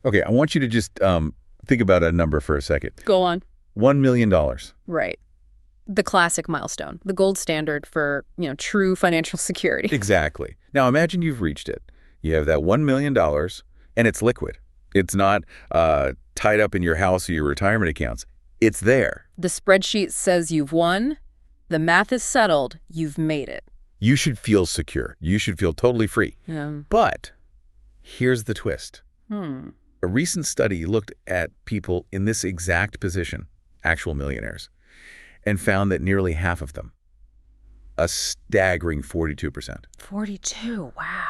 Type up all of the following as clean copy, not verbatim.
Okay, I want you to just think about a number for a second. Go on. $1 million. Right. The classic milestone, the gold standard for, true financial security. Exactly. Now imagine you've reached it. You have that $1 million and it's liquid. It's not tied up in your house or your retirement accounts. It's there. The spreadsheet says you've won. The math is settled. You've made it. You should feel secure. You should feel totally free. But here's the twist. A recent study looked at people in this exact position, actual millionaires, and found that nearly half of them, a staggering 42%. 42, wow.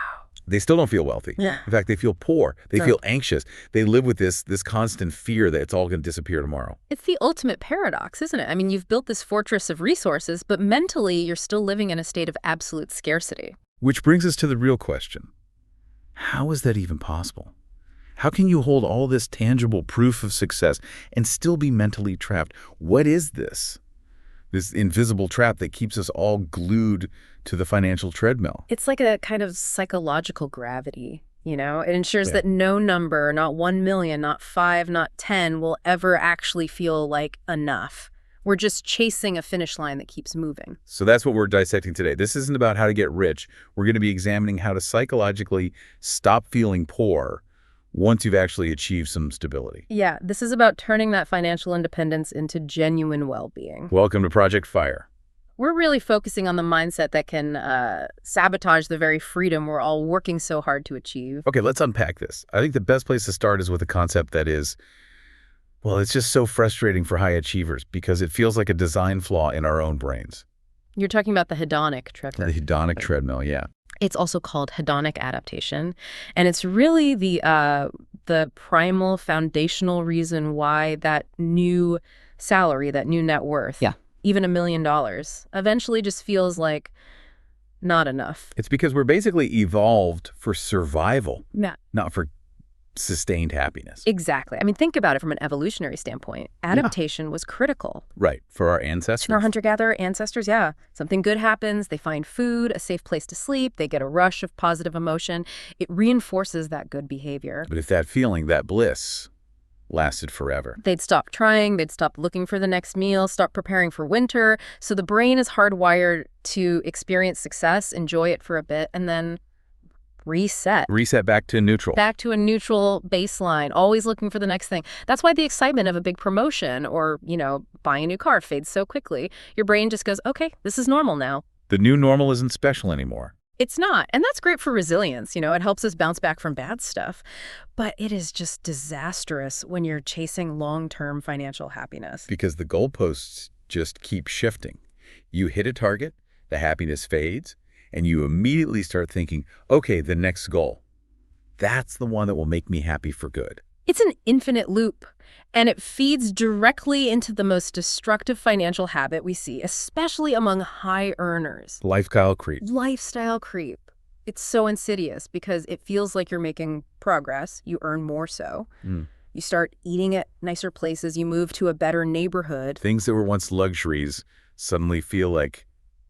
They still don't feel wealthy. Yeah. In fact, they feel poor. They feel anxious. They live with this constant fear that it's all going to disappear tomorrow. It's the ultimate paradox, isn't it? I mean, you've built this fortress of resources, but mentally you're still living in a state of absolute scarcity. Which brings us to the real question. How is that even possible? How can you hold all this tangible proof of success and still be mentally trapped? What is this? This invisible trap that keeps us all glued to the financial treadmill. It's like a kind of psychological gravity, It ensures that no number, not 1 million, not 5, not 10, will ever actually feel like enough. We're just chasing a finish line that keeps moving. So that's what we're dissecting today. This isn't about how to get rich. We're going to be examining how to psychologically stop feeling poor once you've actually achieved some stability. Yeah, this is about turning that financial independence into genuine well-being. Welcome to Project Fire. We're really focusing on the mindset that can sabotage the very freedom we're all working so hard to achieve. Okay, let's unpack this. I think the best place to start is with a concept that is, well, it's just so frustrating for high achievers because it feels like a design flaw in our own brains. You're talking about the hedonic treadmill. The hedonic treadmill, yeah. It's also called hedonic adaptation, and it's really the primal foundational reason why that new salary, that new net worth, even $1 million, eventually just feels like not enough. It's because we're basically evolved for survival, Yeah. not for sustained happiness. Exactly. I mean, think about it from an evolutionary standpoint. Adaptation was critical. Right, for our ancestors. For our hunter-gatherer ancestors, yeah. Something good happens, they find food, a safe place to sleep, they get a rush of positive emotion. It reinforces that good behavior. But if that feeling, that bliss, lasted forever. They'd stop trying, they'd stop looking for the next meal, stop preparing for winter. So the brain is hardwired to experience success, enjoy it for a bit, and then reset. Reset back to neutral. Back to a neutral baseline, always looking for the next thing. That's why the excitement of a big promotion or, buying a new car fades so quickly. Your brain just goes, okay, this is normal now. The new normal isn't special anymore. It's not. And that's great for resilience. It helps us bounce back from bad stuff. But it is just disastrous when you're chasing long-term financial happiness. Because the goalposts just keep shifting. You hit a target, the happiness fades, and you immediately start thinking, okay, the next goal. That's the one that will make me happy for good. It's an infinite loop, and it feeds directly into the most destructive financial habit we see, especially among high earners. Lifestyle creep. Lifestyle creep. It's so insidious because it feels like you're making progress. You earn more so. You start eating at nicer places. You move to a better neighborhood. Things that were once luxuries suddenly feel like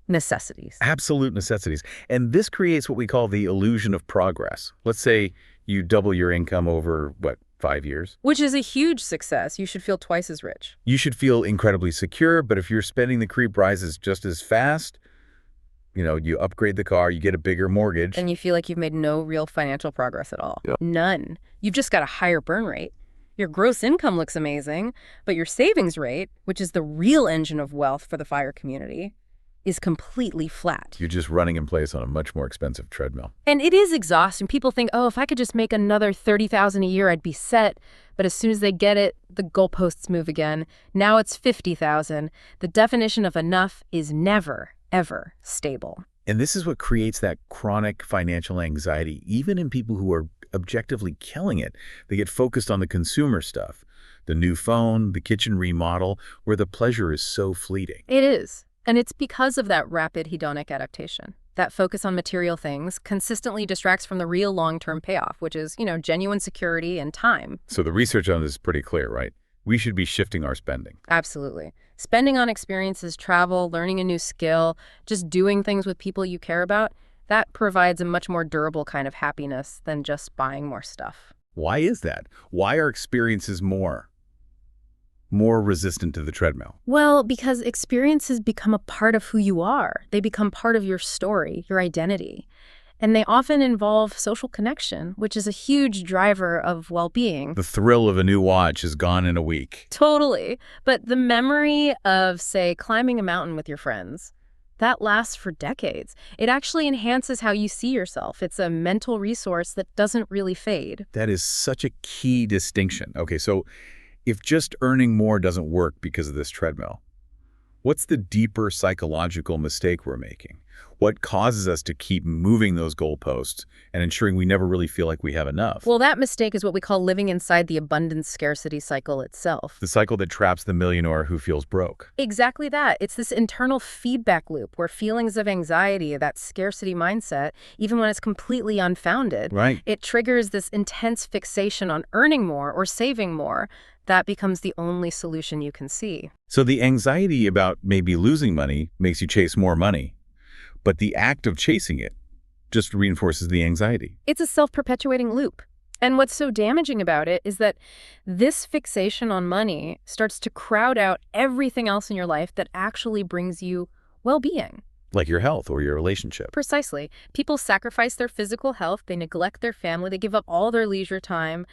necessities. Absolute necessities. And this creates what we call the illusion of progress. Let's say you double your income over, 5 years? Which is a huge success. You should feel twice as rich. You should feel incredibly secure, but if your spending the creep rises just as fast, you upgrade the car, you get a bigger mortgage. And you feel like you've made no real financial progress at all. Yep. None. You've just got a higher burn rate. Your gross income looks amazing, but your savings rate, which is the real engine of wealth for the FIRE community, is completely flat. You're just running in place on a much more expensive treadmill. And it is exhausting. People think, if I could just make another $30,000 a year, I'd be set. But as soon as they get it, the goalposts move again. Now it's $50,000. The definition of enough is never, ever stable. And this is what creates that chronic financial anxiety, even in people who are objectively killing it. They get focused on the consumer stuff, the new phone, the kitchen remodel, where the pleasure is so fleeting. It is. And it's because of that rapid hedonic adaptation. That focus on material things consistently distracts from the real long-term payoff, which is, genuine security and time. So the research on this is pretty clear, right? We should be shifting our spending. Absolutely. Spending on experiences, travel, learning a new skill, just doing things with people you care about, that provides a much more durable kind of happiness than just buying more stuff. Why is that? Why are experiences more resistant to the treadmill? Well, because experiences become a part of who you are. They become part of your story, your identity. And they often involve social connection, which is a huge driver of well-being. The thrill of a new watch is gone in a week. Totally. But the memory of, say, climbing a mountain with your friends, that lasts for decades. It actually enhances how you see yourself. It's a mental resource that doesn't really fade. That is such a key distinction. Okay, so if just earning more doesn't work because of this treadmill, what's the deeper psychological mistake we're making? What causes us to keep moving those goalposts and ensuring we never really feel like we have enough? Well, that mistake is what we call living inside the abundance scarcity cycle itself. The cycle that traps the millionaire who feels broke. Exactly that. It's this internal feedback loop where feelings of anxiety, that scarcity mindset, even when it's completely unfounded, Right. it triggers this intense fixation on earning more or saving more. That becomes the only solution you can see. So the anxiety about maybe losing money makes you chase more money, but the act of chasing it just reinforces the anxiety. It's a self-perpetuating loop. And what's so damaging about it is that this fixation on money starts to crowd out everything else in your life that actually brings you well-being. Like your health or your relationship. Precisely. People sacrifice their physical health, they neglect their family, they give up all their leisure time,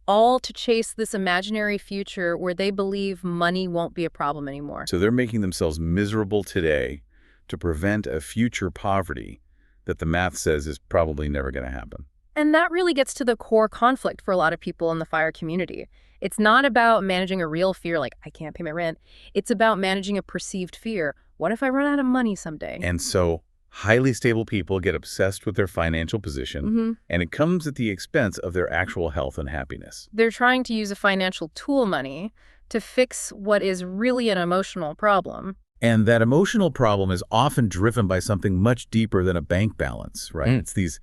all to chase this imaginary future where they believe money won't be a problem anymore. So they're making themselves miserable today to prevent a future poverty that the math says is probably never going to happen. And that really gets to the core conflict for a lot of people in the FIRE community. It's not about managing a real fear like, I can't pay my rent. It's about managing a perceived fear. What if I run out of money someday? And so highly stable people get obsessed with their financial position, and it comes at the expense of their actual health and happiness. They're trying to use a financial tool, money, to fix what is really an emotional problem. And that emotional problem is often driven by something much deeper than a bank balance, right? It's these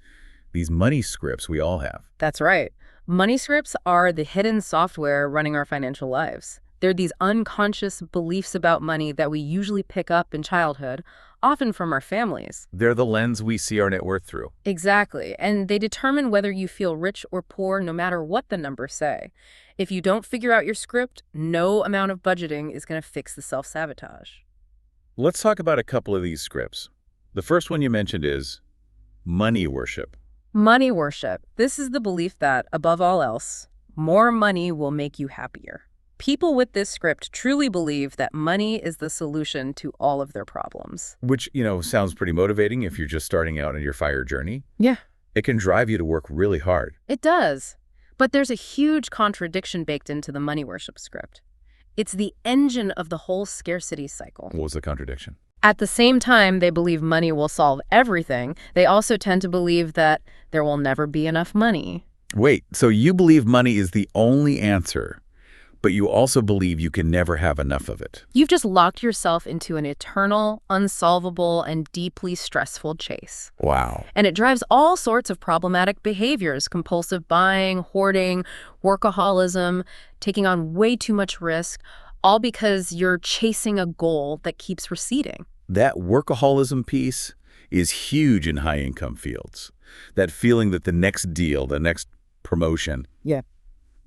money scripts we all have. That's right. Money scripts are the hidden software running our financial lives. They're these unconscious beliefs about money that we usually pick up in childhood, often from our families. They're the lens we see our net worth through. Exactly. And they determine whether you feel rich or poor no matter what the numbers say. If you don't figure out your script, no amount of budgeting is going to fix the self-sabotage. Let's talk about a couple of these scripts. The first one you mentioned is money worship. Money worship. This is the belief that, above all else, more money will make you happier. People with this script truly believe that money is the solution to all of their problems. Which, sounds pretty motivating if you're just starting out on your FIRE journey. Yeah. It can drive you to work really hard. It does. But there's a huge contradiction baked into the money worship script. It's the engine of the whole scarcity cycle. What was the contradiction? At the same time they believe money will solve everything, they also tend to believe that there will never be enough money. Wait, so you believe money is the only answer, but you also believe you can never have enough of it. You've just locked yourself into an eternal, unsolvable, and deeply stressful chase. Wow. And it drives all sorts of problematic behaviors: compulsive buying, hoarding, workaholism, taking on way too much risk, all because you're chasing a goal that keeps receding. That workaholism piece is huge in high-income fields. That feeling that the next deal, the next promotion,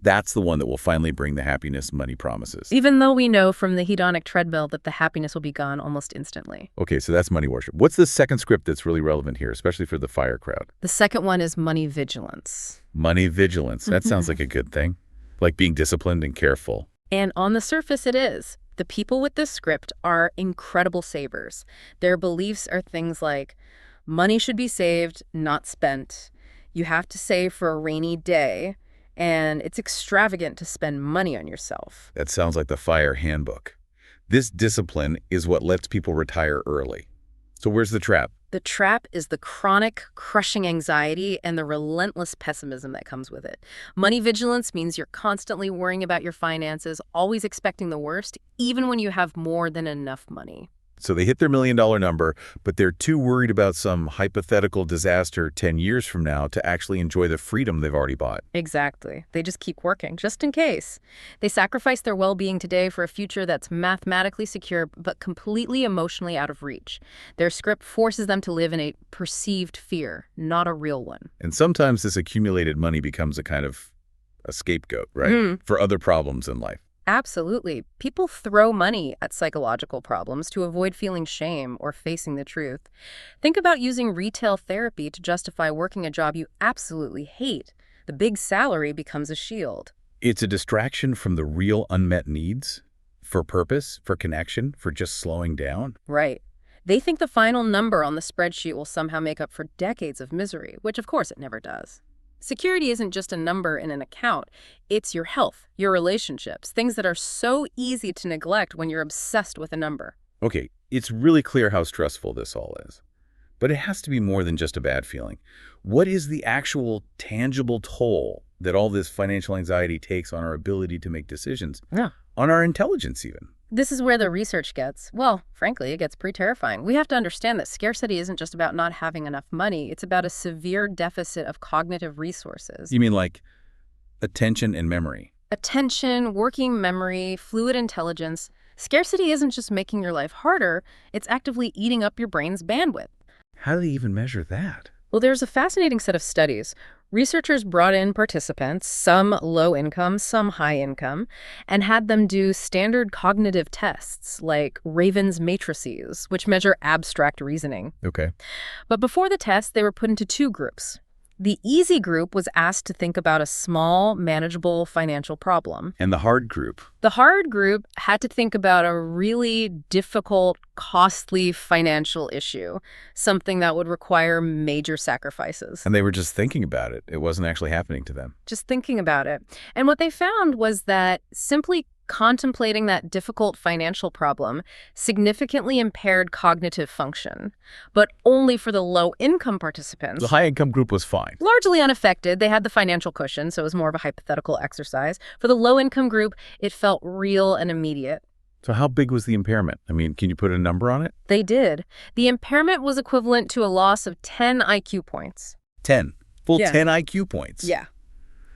that's the one that will finally bring the happiness money promises. Even though we know from the hedonic treadmill that the happiness will be gone almost instantly. Okay, so that's money worship. What's the second script that's really relevant here, especially for the FIRE crowd? The second one is money vigilance. Money vigilance. That sounds like a good thing. Like being disciplined and careful. And on the surface it is. The people with this script are incredible savers. Their beliefs are things like money should be saved, not spent. You have to save for a rainy day. And it's extravagant to spend money on yourself. That sounds like the FIRE handbook. This discipline is what lets people retire early. So where's the trap? The trap is the chronic, crushing anxiety and the relentless pessimism that comes with it. Money vigilance means you're constantly worrying about your finances, always expecting the worst, even when you have more than enough money. So they hit their $1 million number, but they're too worried about some hypothetical disaster 10 years from now to actually enjoy the freedom they've already bought. Exactly. They just keep working, just in case. They sacrifice their well-being today for a future that's mathematically secure but completely emotionally out of reach. Their script forces them to live in a perceived fear, not a real one. And sometimes this accumulated money becomes a kind of a scapegoat, right? For other problems in life. Absolutely. People throw money at psychological problems to avoid feeling shame or facing the truth. Think about using retail therapy to justify working a job you absolutely hate. The big salary becomes a shield. It's a distraction from the real unmet needs for purpose, for connection, for just slowing down. Right. They think the final number on the spreadsheet will somehow make up for decades of misery, which of course it never does. Security isn't just a number in an account. It's your health, your relationships, things that are so easy to neglect when you're obsessed with a number. Okay, it's really clear how stressful this all is. But it has to be more than just a bad feeling. What is the actual tangible toll that all this financial anxiety takes on our ability to make decisions? Yeah. On our intelligence even? This is where the research gets, well, frankly, it gets pretty terrifying. We have to understand that scarcity isn't just about not having enough money. It's about a severe deficit of cognitive resources. You mean like attention and memory? Attention, working memory, fluid intelligence. Scarcity isn't just making your life harder, it's actively eating up your brain's bandwidth. How do they even measure that? Well, there's a fascinating set of studies. Researchers brought in participants, some low income, some high income, and had them do standard cognitive tests like Raven's matrices, which measure abstract reasoning. Okay. But before the test, they were put into two groups. The easy group was asked to think about a small, manageable financial problem. And the hard group? The hard group had to think about a really difficult, costly financial issue, something that would require major sacrifices. And they were just thinking about it. It wasn't actually happening to them. Just thinking about it. And what they found was that simply contemplating that difficult financial problem significantly impaired cognitive function, but only for the low-income participants. The high-income group was fine. Largely unaffected. They had the financial cushion, so it was more of a hypothetical exercise. For the low-income group, it felt real and immediate. So how big was the impairment? I mean, can you put a number on it? They did. The impairment was equivalent to a loss of 10 IQ points. 10. Full Yeah. 10 IQ points. Yeah.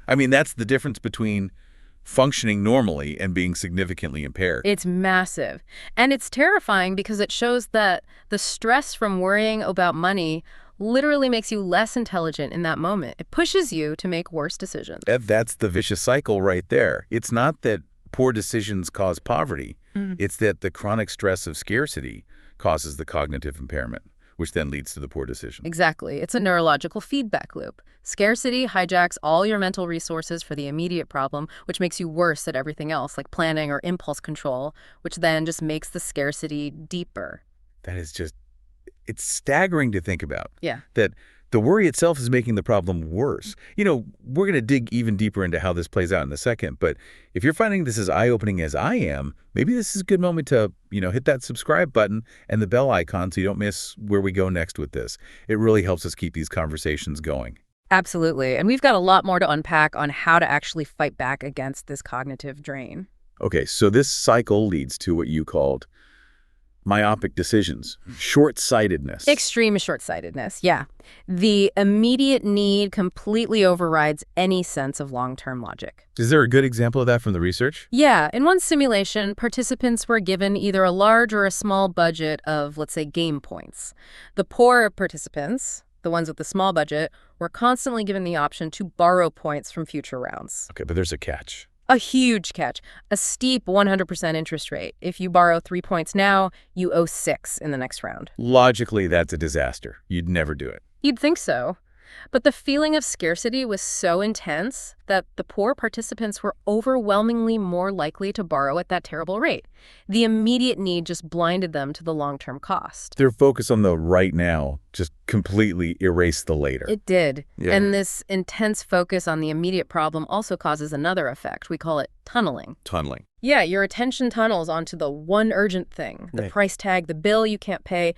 I mean, that's the difference between functioning normally and being significantly impaired. It's massive. And it's terrifying because it shows that the stress from worrying about money literally makes you less intelligent in that moment. It pushes you to make worse decisions. That's the vicious cycle right there. It's not that poor decisions cause poverty. It's that the chronic stress of scarcity causes the cognitive impairment, which then leads to the poor decision. Exactly. It's a neurological feedback loop. Scarcity hijacks all your mental resources for the immediate problem, which makes you worse at everything else, like planning or impulse control, which then just makes the scarcity deeper. That is just, it's staggering to think about. Yeah. That the worry itself is making the problem worse. You know, we're going to dig even deeper into how this plays out in a second, but if you're finding this as eye-opening as I am, maybe this is a good moment to, hit that subscribe button and the bell icon so you don't miss where we go next with this. It really helps us keep these conversations going. Absolutely. And we've got a lot more to unpack on how to actually fight back against this cognitive drain. Okay, so this cycle leads to what you called myopic decisions, short-sightedness. Extreme short-sightedness, yeah. The immediate need completely overrides any sense of long-term logic. Is there a good example of that from the research? Yeah, in one simulation, participants were given either a large or a small budget of, let's say, game points. The poor participants, the ones with the small budget, were constantly given the option to borrow points from future rounds. Okay, but there's a catch. A huge catch, a steep 100% interest rate. If you borrow 3 points now, you owe 6 in the next round. Logically, that's a disaster. You'd never do it. You'd think so. But the feeling of scarcity was so intense that the poor participants were overwhelmingly more likely to borrow at that terrible rate. The immediate need just blinded them to the long-term cost. Their focus on the right now just completely erased the later. It did. Yeah. And this intense focus on the immediate problem also causes another effect. We call it tunneling. Tunneling. Yeah, your attention tunnels onto the one urgent thing, the Right. price tag, the bill you can't pay,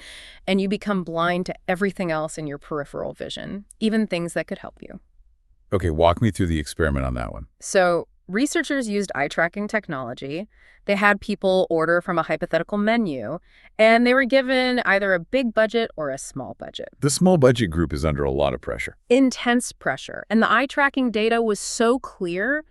and you become blind to everything else in your peripheral vision, even things that could help you. Okay, walk me through the experiment on that one. So researchers used eye tracking technology. They had people order from a hypothetical menu, and they were given either a big budget or a small budget. The small budget group is under a lot of pressure. Intense pressure. And the eye tracking data was so clear,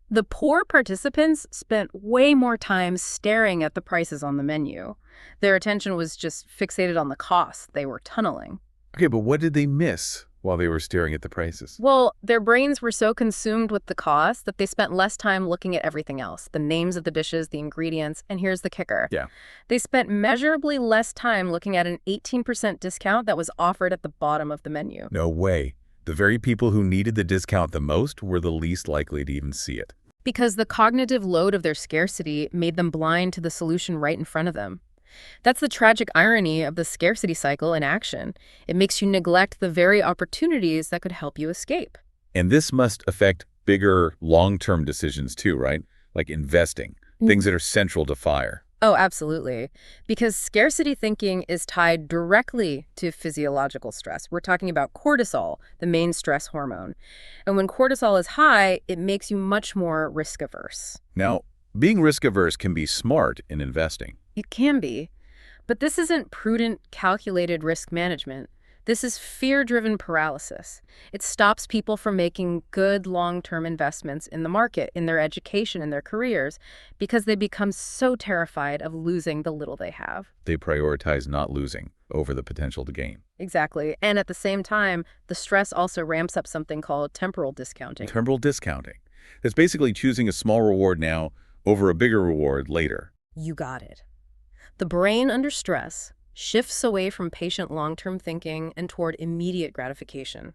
the poor participants spent way more time staring at the prices on the menu. Their attention was just fixated on the cost. They were tunneling. Okay, but what did they miss? while they were staring at the prices? Well, their brains were so consumed with the cost that they spent less time looking at everything else, the names of the dishes, the ingredients, and here's the kicker. Yeah. They spent measurably less time looking at an 18% discount that was offered at the bottom of the menu. No way. The very people who needed the discount the most were the least likely to even see it. Because the cognitive load of their scarcity made them blind to the solution right in front of them. That's the tragic irony of the scarcity cycle in action. It makes you neglect the very opportunities that could help you escape. And this must affect bigger, long-term decisions too, right? Like investing, things that are central to FIRE. Oh, absolutely. Because scarcity thinking is tied directly to physiological stress. We're talking about cortisol, the main stress hormone. And when cortisol is high, it makes you much more risk-averse. Now, being risk-averse can be smart in investing. It can be. But this isn't prudent, calculated risk management. This is fear-driven paralysis. It stops people from making good long-term investments in the market, in their education, in their careers, because they become so terrified of losing the little they have. They prioritize not losing over the potential to gain. Exactly. And at the same time, the stress also ramps up something called temporal discounting. Temporal discounting. That's basically choosing a small reward now over a bigger reward later. You got it. The brain under stress shifts away from patient long-term thinking and toward immediate gratification.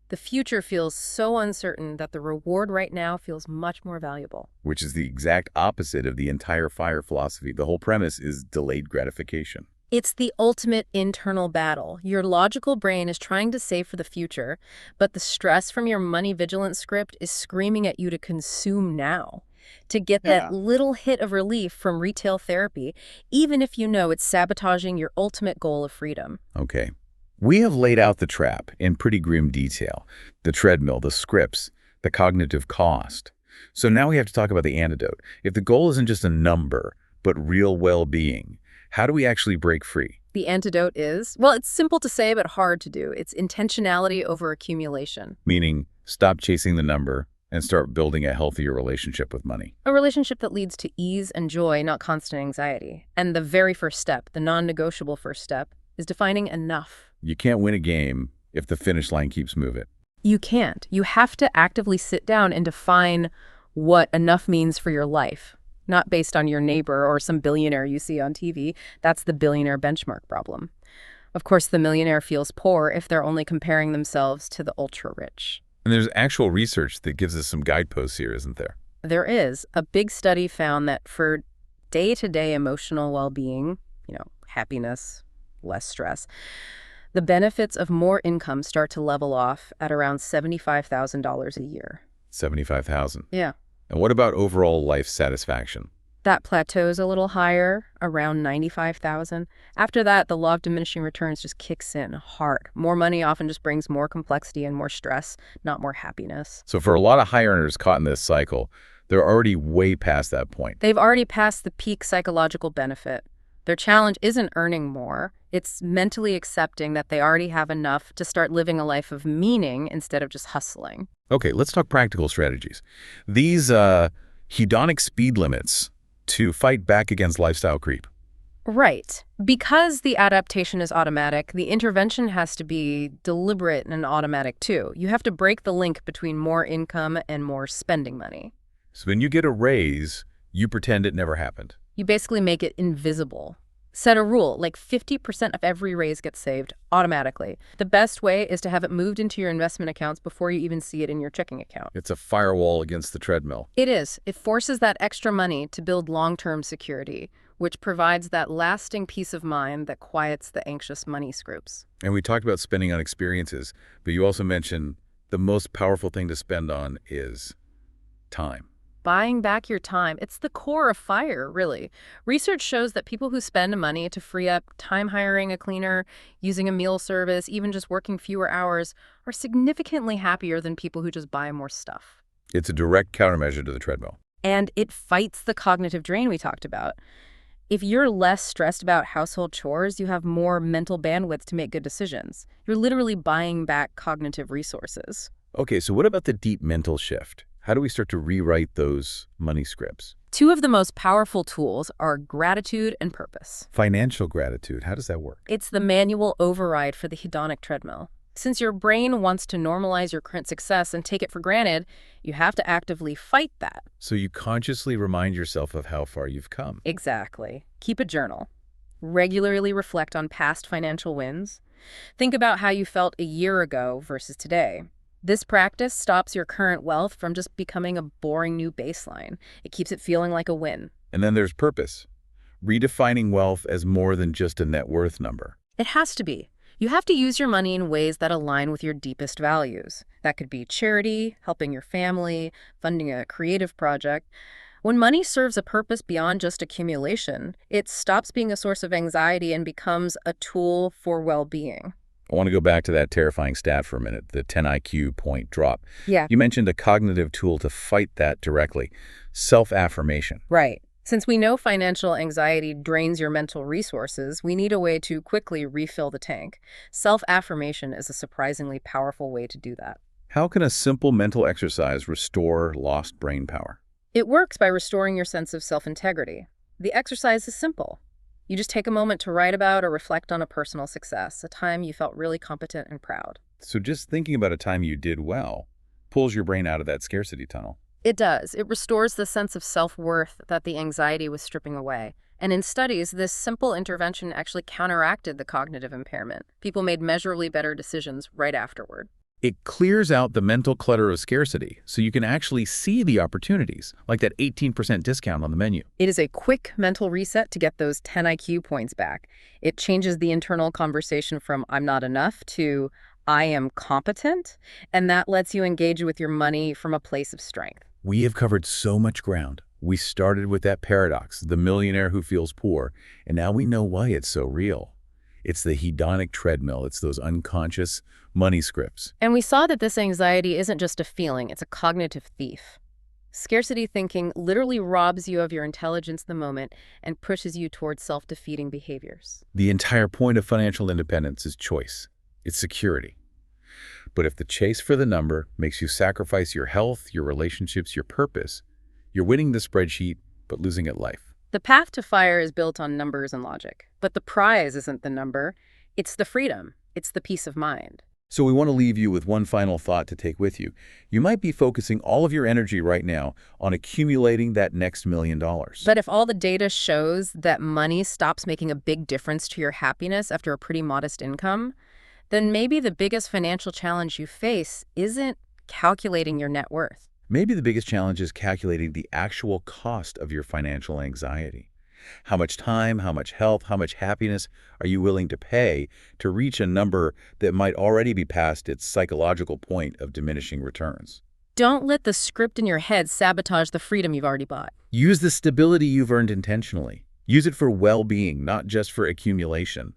The future feels so uncertain that the reward right now feels much more valuable. Which is the exact opposite of the entire FIRE philosophy. The whole premise is delayed gratification. It's the ultimate internal battle. Your logical brain is trying to save for the future, but the stress from your money-vigilant script is screaming at you to consume now, to get that little hit of relief from retail therapy, even if you know it's sabotaging your ultimate goal of freedom. Okay. We have laid out the trap in pretty grim detail. The treadmill, the scripts, the cognitive cost. So now we have to talk about the antidote. If the goal isn't just a number, but real well-being, how do we actually break free? The antidote is, well, it's simple to say, but hard to do. It's intentionality over accumulation. Meaning, stop chasing the number and start building a healthier relationship with money. A relationship that leads to ease and joy, not constant anxiety. And the very first step, the non-negotiable first step, is defining enough. You can't win a game if the finish line keeps moving. You can't. You have to actively sit down and define what enough means for your life. Not based on your neighbor or some billionaire you see on TV. That's the billionaire benchmark problem. Of course, the millionaire feels poor if they're only comparing themselves to the ultra-rich. And there's actual research that gives us some guideposts here, isn't there? There is. A big study found that for day-to-day emotional well-being, happiness, less stress, the benefits of more income start to level off at around $75,000 a year. $75,000. Yeah. And what about overall life satisfaction? That plateaus a little higher, around $95,000. After that, the law of diminishing returns just kicks in hard. More money often just brings more complexity and more stress, not more happiness. So for a lot of high earners caught in this cycle, they're already way past that point. They've already passed the peak psychological benefit. Their challenge isn't earning more. It's mentally accepting that they already have enough to start living a life of meaning instead of just hustling. Okay, let's talk practical strategies. These hedonic speed limits to fight back against lifestyle creep. Right. Because the adaptation is automatic, the intervention has to be deliberate and automatic too. You have to break the link between more income and more spending money. So when you get a raise, you pretend it never happened. You basically make it invisible. Set a rule, like 50% of every raise gets saved automatically. The best way is to have it moved into your investment accounts before you even see it in your checking account. It's a firewall against the treadmill. It is. It forces that extra money to build long-term security, which provides that lasting peace of mind that quiets the anxious money scoops. And we talked about spending on experiences, but you also mentioned the most powerful thing to spend on is time. Buying back your time. It's the core of FIRE, really. Research shows that people who spend money to free up time hiring a cleaner, using a meal service, even just working fewer hours, are significantly happier than people who just buy more stuff. It's a direct countermeasure to the treadmill. And it fights the cognitive drain we talked about. If you're less stressed about household chores, you have more mental bandwidth to make good decisions. You're literally buying back cognitive resources. Okay, so what about the deep mental shift? How do we start to rewrite those money scripts? Two of the most powerful tools are gratitude and purpose. Financial gratitude, how does that work? It's the manual override for the hedonic treadmill. Since your brain wants to normalize your current success and take it for granted, you have to actively fight that. So you consciously remind yourself of how far you've come. Exactly. Keep a journal. Regularly reflect on past financial wins. Think about how you felt a year ago versus today. This practice stops your current wealth from just becoming a boring new baseline. It keeps it feeling like a win. And then there's purpose. Redefining wealth as more than just a net worth number. It has to be. You have to use your money in ways that align with your deepest values. That could be charity, helping your family, funding a creative project. When money serves a purpose beyond just accumulation, it stops being a source of anxiety and becomes a tool for well-being. I want to go back to that terrifying stat for a minute, the 10 IQ point drop. Yeah. You mentioned a cognitive tool to fight that directly, self-affirmation. Right. Since we know financial anxiety drains your mental resources, we need a way to quickly refill the tank. Self-affirmation is a surprisingly powerful way to do that. How can a simple mental exercise restore lost brain power? It works by restoring your sense of self-integrity. The exercise is simple. You just take a moment to write about or reflect on a personal success, a time you felt really competent and proud. So just thinking about a time you did well pulls your brain out of that scarcity tunnel. It does. It restores the sense of self-worth that the anxiety was stripping away. And in studies, this simple intervention actually counteracted the cognitive impairment. People made measurably better decisions right afterward. It clears out the mental clutter of scarcity so you can actually see the opportunities, like that 18% discount on the menu. It is a quick mental reset to get those 10 IQ points back. It changes the internal conversation from "I'm not enough" to "I am competent," and that lets you engage with your money from a place of strength. We have covered so much ground. We started with that paradox, the millionaire who feels poor, and now we know why it's so real. It's the hedonic treadmill. It's those unconscious money scripts. And we saw that this anxiety isn't just a feeling, it's a cognitive thief. Scarcity thinking literally robs you of your intelligence in the moment and pushes you towards self-defeating behaviors. The entire point of financial independence is choice. It's security. But if the chase for the number makes you sacrifice your health, your relationships, your purpose, you're winning the spreadsheet, but losing at life. The path to fire is built on numbers and logic. But the prize isn't the number. It's the freedom. It's the peace of mind. So we want to leave you with one final thought to take with you. You might be focusing all of your energy right now on accumulating that next $1 million. But if all the data shows that money stops making a big difference to your happiness after a pretty modest income, then maybe the biggest financial challenge you face isn't calculating your net worth. Maybe the biggest challenge is calculating the actual cost of your financial anxiety. How much time, how much health, how much happiness are you willing to pay to reach a number that might already be past its psychological point of diminishing returns? Don't let the script in your head sabotage the freedom you've already bought. Use the stability you've earned intentionally. Use it for well-being, not just for accumulation.